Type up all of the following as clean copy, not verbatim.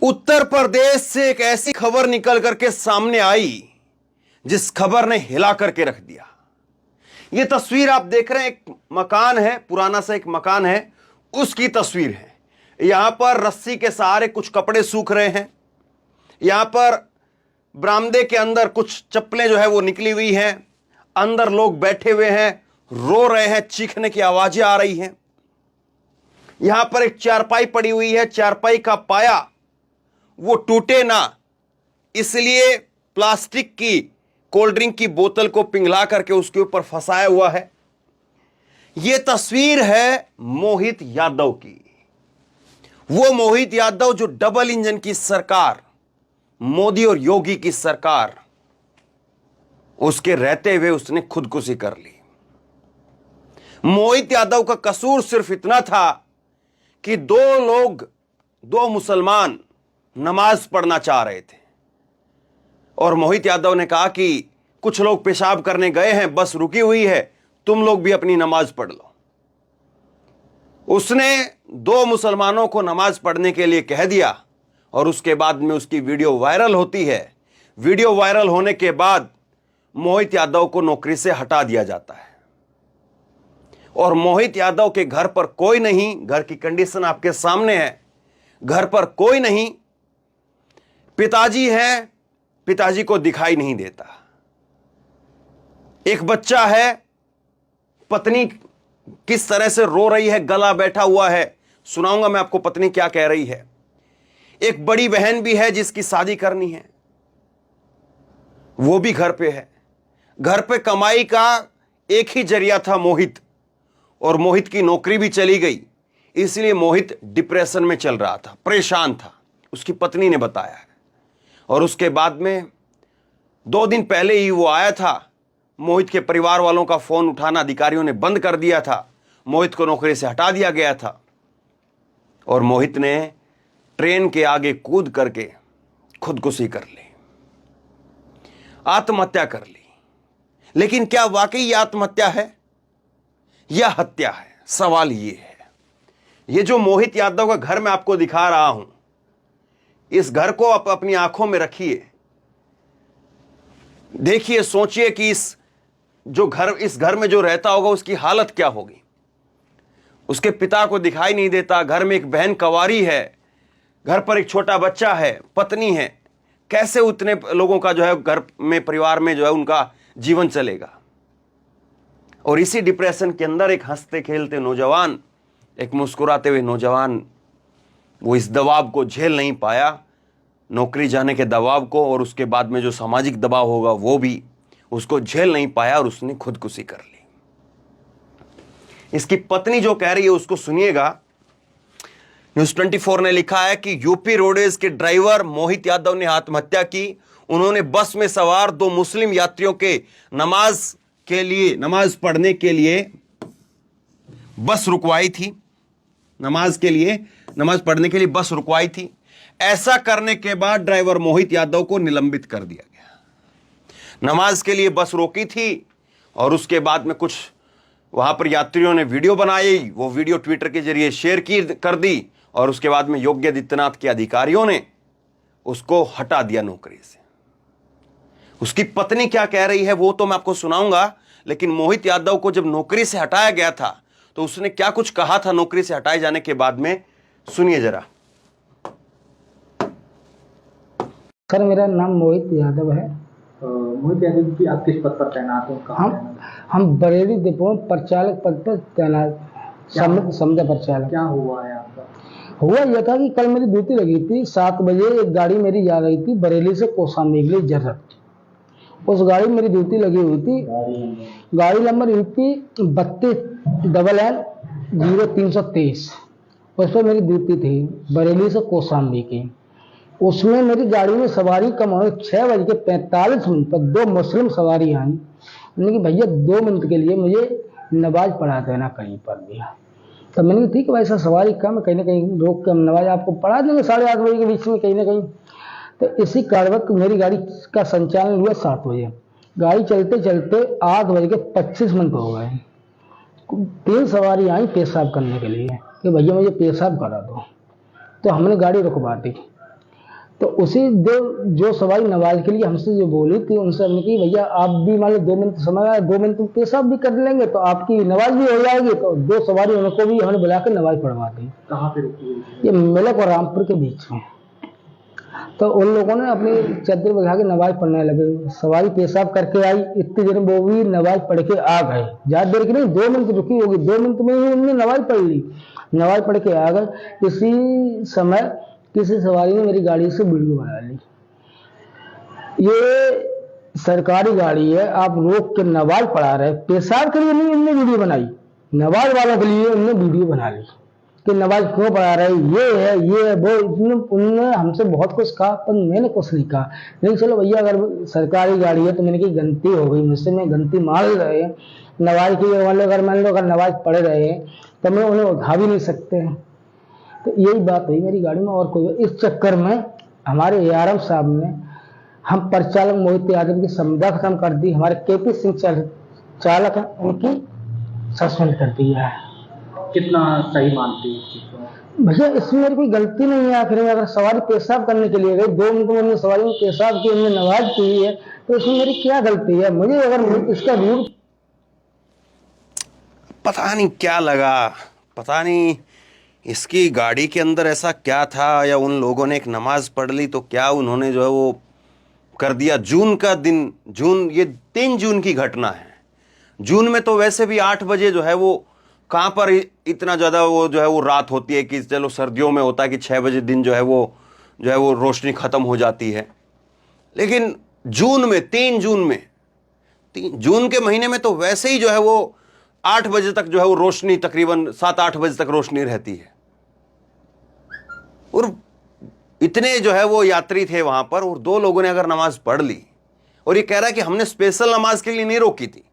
उत्तर प्रदेश से एक ऐसी खबर निकल करके सामने आई जिस खबर ने हिला करके रख दिया। यह तस्वीर आप देख रहे हैं, एक मकान है, पुराना सा एक मकान है, उसकी तस्वीर है। यहां पर रस्सी के सहारे कुछ कपड़े सूख रहे हैं। यहां पर बरामदे के अंदर कुछ चप्पलें जो है वो निकली हुई हैं। अंदर लोग बैठे हुए हैं, रो रहे हैं, चीखने की आवाजें आ रही हैं। यहां पर एक चारपाई पड़ी हुई है, चारपाई का पाया वो टूटे ना, इसलिए प्लास्टिक की कोल्ड ड्रिंक की बोतल को पिघला करके उसके ऊपर फंसाया हुआ है। यह तस्वीर है मोहित यादव की। वो मोहित यादव जो डबल इंजन की सरकार, मोदी और योगी की सरकार, उसके रहते हुए उसने खुदकुशी कर ली। मोहित यादव का कसूर सिर्फ इतना था कि दो मुसलमान नमाज पढ़ना चाह रहे थे और मोहित यादव ने कहा कि कुछ लोग पेशाब करने गए हैं, बस रुकी हुई है, तुम लोग भी अपनी नमाज पढ़ लो। उसने दो मुसलमानों को नमाज पढ़ने के लिए कह दिया और उसके बाद में उसकी वीडियो वायरल होती है। वीडियो वायरल होने के बाद मोहित यादव को नौकरी से हटा दिया जाता है और मोहित यादव के घर पर कोई नहीं। घर की कंडीशन आपके सामने है। घर पर कोई नहीं, पिताजी है, पिताजी को दिखाई नहीं देता। एक बच्चा है, पत्नी किस तरह से रो रही है, गला बैठा हुआ है। सुनाऊंगा मैं आपको पत्नी क्या कह रही है। एक बड़ी बहन भी है जिसकी शादी करनी है, वो भी घर पे है। घर पे कमाई का एक ही जरिया था मोहित, और मोहित की नौकरी भी चली गई, इसलिए मोहित डिप्रेशन में चल रहा था, परेशान था, उसकी पत्नी ने बताया है। और उसके बाद में 2 दिन पहले ही वो आया था। मोहित के परिवार वालों का फोन उठाना अधिकारियों ने बंद कर दिया था। मोहित को नौकरी से हटा दिया गया था और मोहित ने ट्रेन के आगे कूद करके खुदकुशी कर ली, आत्महत्या कर ली। लेकिन क्या वाकई यह आत्महत्या है या हत्या है? सवाल यह है। यह जो मोहित यादव का घर मैं आपको दिखा रहा हूं, इस घर को आप अपनी आंखों में रखिए, देखिए, सोचिए कि इस घर में जो रहता होगा उसकी हालत क्या होगी। उसके पिता को दिखाई नहीं देता, घर में एक बहन कंवारी है, घर पर एक छोटा बच्चा है, पत्नी है। कैसे उतने लोगों का जो है घर में, परिवार में जो है उनका जीवन चलेगा। और इसी डिप्रेशन के अंदर एक हंसते खेलते नौजवान, एक मुस्कुराते हुए नौजवान, वो इस दबाव को झेल नहीं पाया, नौकरी जाने के दबाव को, और उसके बाद में जो सामाजिक दबाव होगा वो भी उसको झेल नहीं पाया और उसने खुदकुशी कर ली। इसकी पत्नी जो कह रही है उसको सुनिएगा। न्यूज़ 24 ने लिखा है कि यूपी रोडवेज के ड्राइवर मोहित यादव ने आत्महत्या की। उन्होंने बस में सवार 2 मुस्लिम यात्रियों के नमाज पढ़ने के लिए बस रुकवाई थी। नमाज पढ़ने के लिए बस रुकवाई थी। ऐसा करने के बाद ड्राइवर मोहित यादव को निलंबित कर दिया गया। नमाज के लिए बस रोकी थी और उसके बाद में कुछ वहां पर यात्रियों ने वीडियो बनाई, वो वीडियो ट्विटर के जरिए शेयर कर दी और उसके बाद में योगी आदित्यनाथ के अधिकारियों ने उसको हटा दिया नौकरी से। उसकी पत्नी क्या कह रही है वो तो मैं आपको सुनाऊंगा, लेकिन मोहित यादव को जब नौकरी से हटाया गया था तो उसने क्या कुछ कहा था नौकरी से हटाए जाने के बाद में, सुनिए जरा। सर, मेरा नाम मोहित यादव है। मोहित यादव जी, आप किस पद पर तैनात हो? हम बरेली डिपो में परिचालक पद पर तैनात, समझा परिचालक। क्या हुआ है आपका? हुआ यह था कि कल मेरी ड्यूटी लगी थी। 7 बजे एक गाड़ी मेरी जा रही थी बरेली से कौशाम्बी के लिए जर्रत। उस गाड़ी में मेरी ड्यूटी लगी हुई थी। गाड़ी नंबर यूपी 32NN0323, उस पर मेरी ड्यूटी थी बरेली से कौशाम्बी की। उसमें मेरी गाड़ी में सवारी कम हो, 6:45 पर 2 मुस्लिम सवारी आई। मैंने कि भैया 2 मिनट के लिए मुझे नमाज पढ़ा देना कहीं पर दिया। तब मैंने कहा ठीक है भाई साहब, सवारी कम है, कहीं ना कहीं रोक के हम नमाज आपको पढ़ा देंगे 8:30 बजे के बीच में कहीं ना कहीं। तो इसी कारणवश मेरी गाड़ी का संचालन हुआ 7 बजे। गाड़ी चलते चलते 8:25 हो गए। 3 सवारी आई पेशाब करने के लिए कि भैया मुझे पेशाब करा दो। तो हमने गाड़ी रुकवा दी। तो उसी जो सवारी नमाज के लिए हमसे जो बोली थी उनसे हमने की भैया आप भी मान लो 2 मिनट समय आया, 2 मिनट पेशाब भी कर लेंगे तो आपकी नमाज भी हो जाएगी। तो 2 सवारी उनको भी हमने बुला कर नमाज पढ़वा दी। कहाँ पे रुकी हुई थी? ये मेलक और रामपुर के बीच में। तो उन लोगों ने अपनी चादर बिछा के नमाज पढ़ने लगे। सवारी पेशाब करके आई, इतनी देर में वो भी नमाज पढ़ के आ गए। ज्यादा देर की नहीं, 2 मिनट रुकी होगी, 2 मिनट में ही उन्होंने नमाज पढ़ ली। नमाज पढ़ के आ गए। इसी समय किसी सवारी ने मेरी गाड़ी से वीडियो बना ली। ये सरकारी गाड़ी है, आप रोक के नमाज पढ़ा रहे, पेशाब के लिए नहीं उनने वीडियो बनाई, नमाज वालों के लिए उनने वीडियो बना ली कि नमाज क्यों पढ़ा रहे, ये है वो। उन्होंने हमसे बहुत कुछ कहा पर मैंने कुछ नहीं कहा। नहीं चलो भैया अगर सरकारी गाड़ी है तो मैंने की गलती हो गई मुझसे, मैं गलती मान रहे हैं। नमाज की अगर मान लो अगर नमाज पढ़ रहे हैं तो मैं उन्हें उठा भी नहीं सकते हैं। तो यही बात हुई मेरी गाड़ी में। और कोई इस चक्कर में हमारे ARM साहब ने हम परिचालक मोहित यादव की संविदा खत्म कर दी। हमारे KP सिंह चालक है उनकी सस्पेंड कर दिया है। कितना सही मानते हो इस चीज को? भैया इसमें मेरी कोई गलती नहीं है। आखिर में अगर सवारी पेशाब करने के लिए गई, 2 मिनट में उन्होंने सवारी में पेशाब की, उन्होंने नमाज की है, तो इसमें मेरी क्या गलती है? मुझे अगर इसका रूल पता नहीं क्या लगा, पता नहीं इसकी गाड़ी के अंदर ऐसा क्या था, या उन लोगों ने एक नमाज पढ़ ली तो क्या उन्होंने जो है वो कर दिया। जून का दिन, ये 3 जून की घटना है। जून में तो वैसे भी 8 बजे जो है वो कहाँ पर इतना ज़्यादा वो जो है वो रात होती है कि चलो सर्दियों में होता है कि 6 बजे दिन जो है वो रोशनी ख़त्म हो जाती है। लेकिन जून में 3 जून के महीने में तो वैसे ही जो है वो 8 बजे तक जो है वो रोशनी, तकरीबन 7-8 बजे तक रोशनी रहती है। और इतने जो है वो यात्री थे वहां पर, और 2 लोगों ने अगर नमाज पढ़ ली, और ये कह रहा है कि हमने स्पेशल नमाज के लिए नहीं रोकी थी।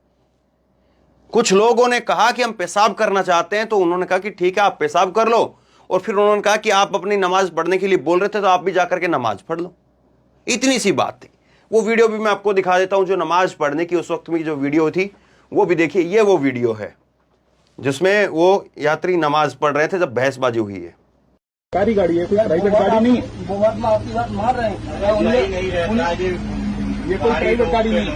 कुछ लोगों ने कहा कि हम पेशाब करना चाहते हैं, तो उन्होंने कहा कि ठीक है आप पेशाब कर लो, और फिर उन्होंने कहा कि आप अपनी नमाज पढ़ने के लिए बोल रहे थे तो आप भी जाकर के नमाज पढ़ लो। इतनी सी बात थी। वो वीडियो भी मैं आपको दिखा देता हूं, जो नमाज पढ़ने की उस वक्त में जो वीडियो थी वो भी देखिए। ये वो वीडियो है जिसमें वो यात्री नमाज पढ़ रहे थे जब बहसबाजी हुई है। सरकारी गाड़ी है, कोई प्राइवेट गाड़ी नहीं है। वो बात में आपकी बात मार रहे हैं। ये कोई प्राइवेट गाड़ी नहीं है,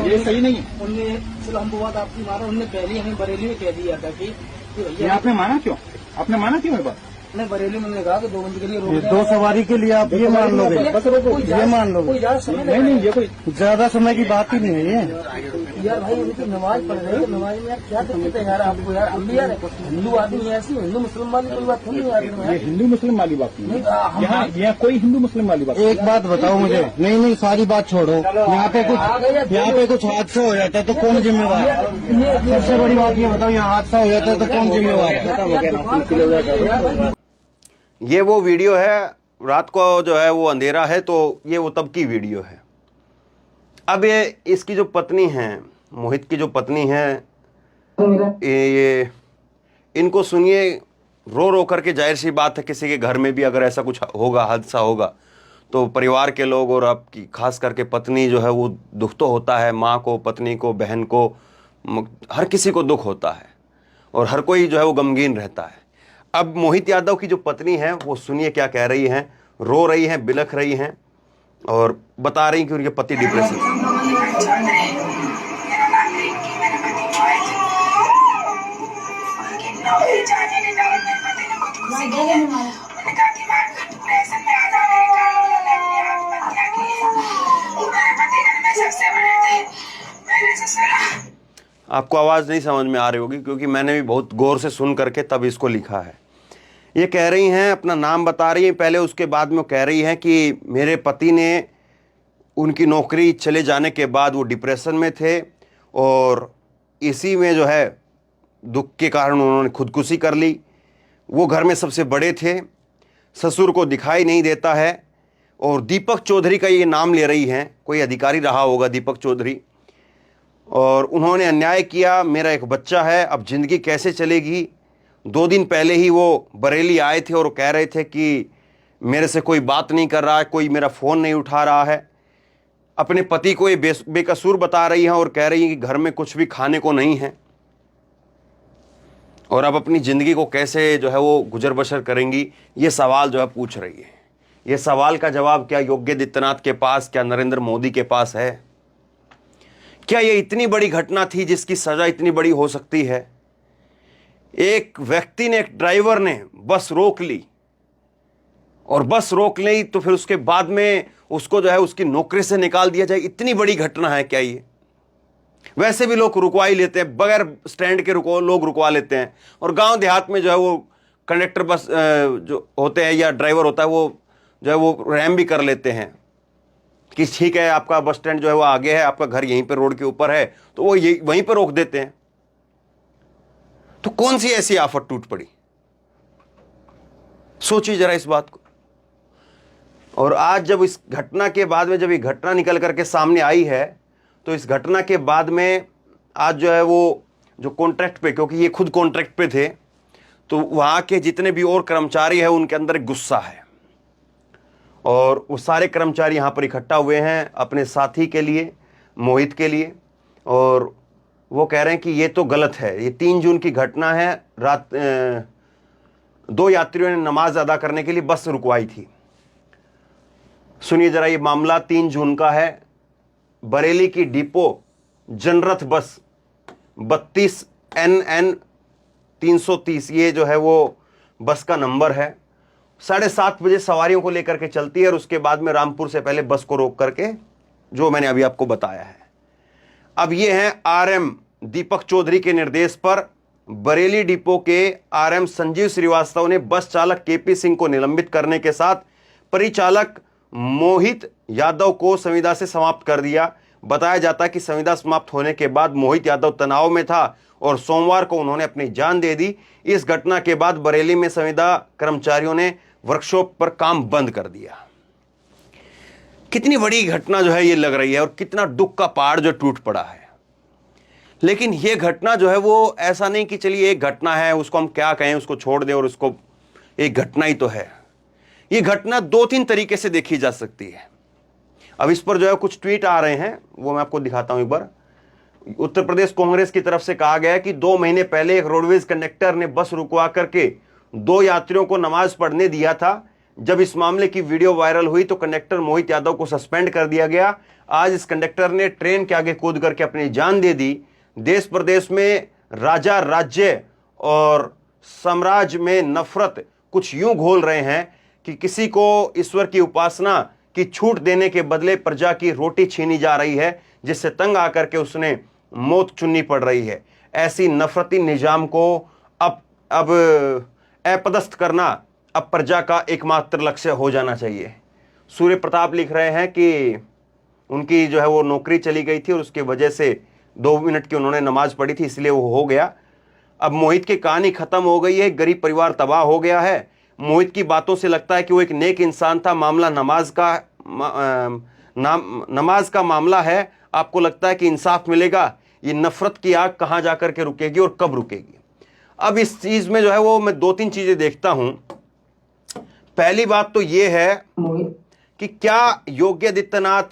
ये सही नहीं है। उनने चलो हम वो बात आपकी मारा, उनने पहले हमें बरेली में कह दिया था कि ये भैया आपने माना क्यों? आपने माना क्यों ये बात? मैं बरेली में उन्होंने कहा कि 2 मिनट के लिए रोक ये दें। 2 सवारी के लिए आप ये मान लोगे? बस रोको, ये मान लोगे? कोई ज्यादा समय नहीं नहीं, ये कोई ज्यादा समय की बात ही नहीं है ये। यार भाई उनकी नमाज पढ़ रहे हैं, नमाज में यार क्या दिक्कत है यार आपको? यार हम भी यार हिंदू आदमी ऐसी, हिंदू मुस्लिम वाली कोई बात थोड़ी यार। ये हिंदू मुस्लिम वाली बात नहीं है। यहाँ कोई हिंदू मुस्लिम वाली बात एक बात बताओ मुझे, नहीं सारी बात छोड़ो। यहाँ पे कुछ हादसा हो जाता है तो कौन जिम्मेवार है? सबसे बड़ी बात ये बताओ, यहाँ हादसा हो जाता है तो कौन जिम्मेवार है? ये वो वीडियो है, रात को जो है वो अंधेरा है, तो ये वो तब की वीडियो है। अब ये इसकी जो पत्नी है, मोहित की जो पत्नी है, ये इनको सुनिए। रो रो करके, जाहिर सी बात है किसी के घर में भी अगर ऐसा कुछ होगा, हादसा होगा, तो परिवार के लोग और आपकी खास करके पत्नी जो है वो दुख तो होता है। माँ को, पत्नी को, बहन को, हर किसी को दुख होता है, और हर कोई जो है वो गमगीन रहता है। अब मोहित यादव की जो पत्नी है वो सुनिए क्या कह रही हैं। रो रही हैं, बिलख रही हैं, और बता रही कि उनके पति डिप्रेशन आपको आवाज़ नहीं समझ में आ रही होगी, क्योंकि मैंने भी बहुत गौर से सुन करके तब इसको लिखा है। ये कह रही हैं, अपना नाम बता रही हैं पहले, उसके बाद में वो कह रही हैं कि मेरे पति ने उनकी नौकरी चले जाने के बाद वो डिप्रेशन में थे, और इसी में जो है दुख के कारण उन्होंने खुदकुशी कर ली। वो घर में सबसे बड़े थे, ससुर को दिखाई नहीं देता है, और दीपक चौधरी का ये नाम ले रही हैं, कोई अधिकारी रहा होगा दीपक चौधरी, और उन्होंने अन्याय किया। मेरा एक बच्चा है, अब ज़िंदगी कैसे चलेगी। 2 दिन पहले ही वो बरेली आए थे और कह रहे थे कि मेरे से कोई बात नहीं कर रहा है, कोई मेरा फ़ोन नहीं उठा रहा है। अपने पति को ये बेकसूर बता रही हैं, और कह रही हैं कि घर में कुछ भी खाने को नहीं है, और अब अपनी ज़िंदगी को कैसे जो है वो गुजर बसर करेंगी, ये सवाल जो है पूछ रही है। यह सवाल का जवाब क्या योगी आदित्यनाथ के पास, क्या नरेंद्र मोदी के पास है? क्या यह इतनी बड़ी घटना थी जिसकी सजा इतनी बड़ी हो सकती है? एक व्यक्ति ने, एक ड्राइवर ने बस रोक ली, और बस रोक ली तो फिर उसके बाद में उसको जो है उसकी नौकरी से निकाल दिया जाए, इतनी बड़ी घटना है क्या ये? वैसे भी लोग रुकवा ही लेते हैं, बगैर स्टैंड के लोग रुकवा लेते हैं। और गांव देहात में जो है वो कंडक्टर बस जो होते हैं या ड्राइवर होता है वो जो है वो रैम भी कर लेते हैं कि ठीक है आपका बस स्टैंड जो है वो आगे है, आपका घर यहीं पे रोड के ऊपर है, तो वो वहीं पर रोक देते हैं। तो कौन सी ऐसी आफत टूट पड़ी? सोचिए जरा इस बात को। और आज जब इस घटना के बाद में, जब ये घटना निकल करके सामने आई है, तो इस घटना के बाद में आज जो है वो जो कॉन्ट्रैक्ट पे, क्योंकि ये खुद कॉन्ट्रैक्ट पे थे, तो वहां के जितने भी और कर्मचारी हैं उनके अंदर एक गुस्सा है, और वो सारे कर्मचारी यहां पर इकट्ठा हुए हैं अपने साथी के लिए, मोहित के लिए, और वो कह रहे हैं कि ये तो गलत है। ये 3 जून की घटना है, रात 2 यात्रियों ने नमाज अदा करने के लिए बस रुकवाई थी। सुनिए जरा, ये मामला 3 जून का है। बरेली की डिपो जनरथ बस 32 NN 330, ये जो है वो बस का नंबर है। 7:30 बजे सवारियों को लेकर के चलती है, और उसके बाद में रामपुर से पहले बस को रोक करके, जो मैंने अभी आपको बताया है। अब ये हैं RM दीपक चौधरी के निर्देश पर बरेली डिपो के RM संजीव श्रीवास्तव ने बस चालक KP सिंह को निलंबित करने के साथ परिचालक मोहित यादव को संविदा से समाप्त कर दिया। बताया जाता है कि संविदा समाप्त होने के बाद मोहित यादव तनाव में था और सोमवार को उन्होंने अपनी जान दे दी। इस घटना के बाद बरेली में संविदा कर्मचारियों ने वर्कशॉप पर काम बंद कर दिया। कितनी बड़ी घटना जो है ये लग रही है, और कितना दुख का पहाड़ जो टूट पड़ा है। लेकिन ये घटना जो है वो ऐसा नहीं कि चलिए एक घटना है, उसको हम क्या कहें, उसको छोड़ दें, और उसको एक घटना ही तो है। ये घटना 2-3 तरीके से देखी जा सकती है। अब इस पर जो है कुछ ट्वीट आ रहे हैं, वो मैं आपको दिखाता हूं एक बार। उत्तर प्रदेश कांग्रेस की तरफ से कहा गया है कि 2 महीने पहले एक रोडवेज कंडक्टर ने बस रुकवा करके 2 यात्रियों को नमाज पढ़ने दिया था। जब इस मामले की वीडियो वायरल हुई तो कंडक्टर मोहित यादव को सस्पेंड कर दिया गया। आज इस कंडक्टर ने ट्रेन के आगे कूद करके अपनी जान दे दी। देश प्रदेश में राजा, राज्य और साम्राज्य में नफरत कुछ यूं घोल रहे हैं कि किसी को ईश्वर की उपासना की छूट देने के बदले प्रजा की रोटी छीनी जा रही है, जिससे तंग आकर के उसने मौत चुननी पड़ रही है। ऐसी नफरती निजाम को अब अपदस्थ करना अब प्रजा का एकमात्र लक्ष्य हो जाना चाहिए। सूर्य प्रताप लिख रहे हैं कि उनकी जो है वो नौकरी चली गई थी और उसकी वजह से 2 मिनट की उन्होंने नमाज पढ़ी थी, इसलिए वो हो गया। अब मोहित की कहानी खत्म हो गई है, गरीब परिवार तबाह हो गया है। मोहित की बातों से लगता है कि वो एक नेक इंसान था। मामला नमाज का मामला है। आपको लगता है कि इंसाफ मिलेगा? ये नफरत की आग कहां जाकर के रुकेगी और कब रुकेगी? अब इस चीज में जो है वो मैं 2-3 चीजें देखता हूं। पहली बात तो ये है कि क्या योगी आदित्यनाथ,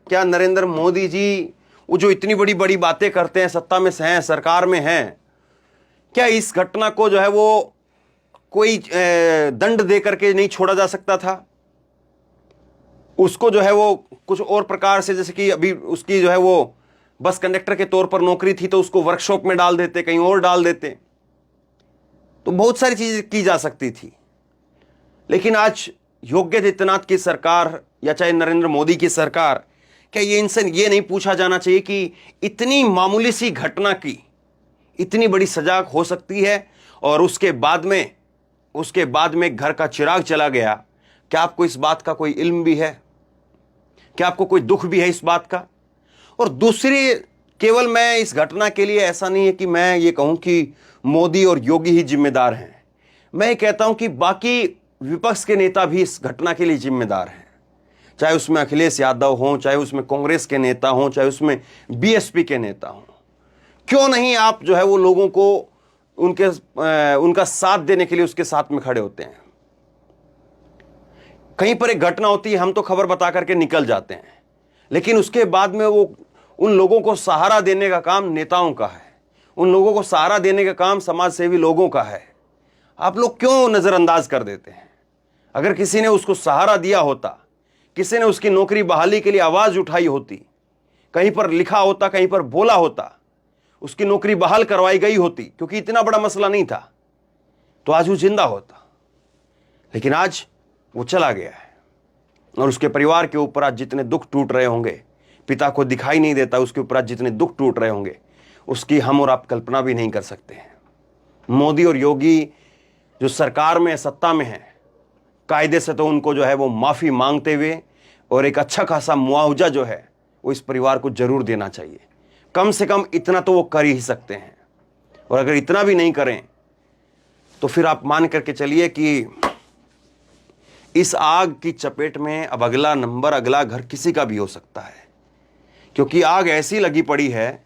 क्या नरेंद्र मोदी जी, वो जो इतनी बड़ी बड़ी बातें करते हैं, सत्ता में हैं, सरकार में हैं, क्या इस घटना को जो है वो कोई दंड दे करके नहीं छोड़ा जा सकता था? उसको जो है वो कुछ और प्रकार से, जैसे कि अभी उसकी जो है वो बस कंडक्टर के तौर पर नौकरी थी तो उसको वर्कशॉप में डाल देते, कहीं और डाल देते, तो बहुत सारी चीजें की जा सकती थी। लेकिन आज योगी आदित्यनाथ की सरकार या चाहे नरेंद्र मोदी की सरकार, क्या ये इनसे ये नहीं पूछा जाना चाहिए कि इतनी मामूली सी घटना की इतनी बड़ी सजा हो सकती है? और उसके बाद में घर का चिराग चला गया। क्या आपको इस बात का कोई इल्म भी है? क्या आपको कोई दुख भी है इस बात का? और दूसरी, केवल मैं इस घटना के लिए ऐसा नहीं है कि मैं ये कहूं कि मोदी और योगी ही जिम्मेदार हैं। मैं ये कहता हूं कि बाकी विपक्ष के नेता भी इस घटना के लिए जिम्मेदार हैं। चाहे उसमें अखिलेश यादव हों, चाहे उसमें कांग्रेस के नेता हों, चाहे उसमें BSP के नेता हों। क्यों नहीं आप जो है वो लोगों को उनका साथ देने के लिए उसके साथ में खड़े होते हैं? कहीं पर एक घटना होती है, हम तो खबर बता करके निकल जाते हैं, लेकिन उसके बाद में वो उन लोगों को सहारा देने का काम नेताओं का है, उन लोगों को सहारा देने का काम समाज सेवी लोगों का है। आप लोग क्यों नजरअंदाज कर देते हैं? अगर किसी ने उसको सहारा दिया होता, किसी ने उसकी नौकरी बहाली के लिए आवाज उठाई होती, कहीं पर लिखा होता, कहीं पर बोला होता, उसकी नौकरी बहाल करवाई गई होती, क्योंकि इतना बड़ा मसला नहीं था, तो आज वो जिंदा होता। लेकिन आज वो चला गया है और उसके परिवार के ऊपर आज जितने दुख टूट रहे होंगे, पिता को दिखाई नहीं देता, उसके ऊपर आज जितने दुख टूट रहे होंगे, उसकी हम और आप कल्पना भी नहीं कर सकते हैं। मोदी और योगी जो सरकार में, सत्ता में है, कायदे से तो उनको जो है वो माफ़ी मांगते हुए और एक अच्छा खासा मुआवजा जो है वो इस परिवार को जरूर देना चाहिए। कम से कम इतना तो वो कर ही सकते हैं, और अगर इतना भी नहीं करें तो फिर आप मान करके चलिए कि इस आग की चपेट में अब अगला नंबर, अगला घर किसी का भी हो सकता है, क्योंकि आग ऐसी लगी पड़ी है।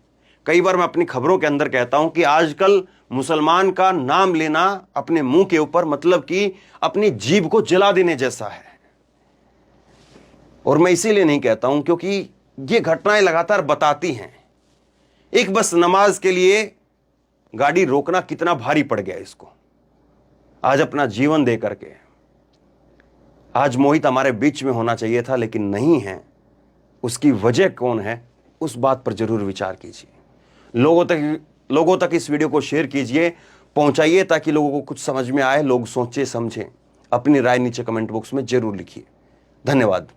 कई बार मैं अपनी खबरों के अंदर कहता हूं कि आजकल मुसलमान का नाम लेना अपने मुंह के ऊपर मतलब कि अपनी जीभ को जला देने जैसा है। और मैं इसीलिए नहीं कहता हूं क्योंकि ये घटनाएं लगातार बताती हैं। एक बस नमाज के लिए गाड़ी रोकना कितना भारी पड़ गया इसको, आज अपना जीवन दे करके। आज मोहित हमारे बीच में होना चाहिए था, लेकिन नहीं है। उसकी वजह कौन है, उस बात पर जरूर विचार कीजिए। लोगों तक इस वीडियो को शेयर कीजिए, पहुंचाइए, ताकि लोगों को कुछ समझ में आए, लोग सोचे समझें। अपनी राय नीचे कमेंट बॉक्स में जरूर लिखिए। धन्यवाद।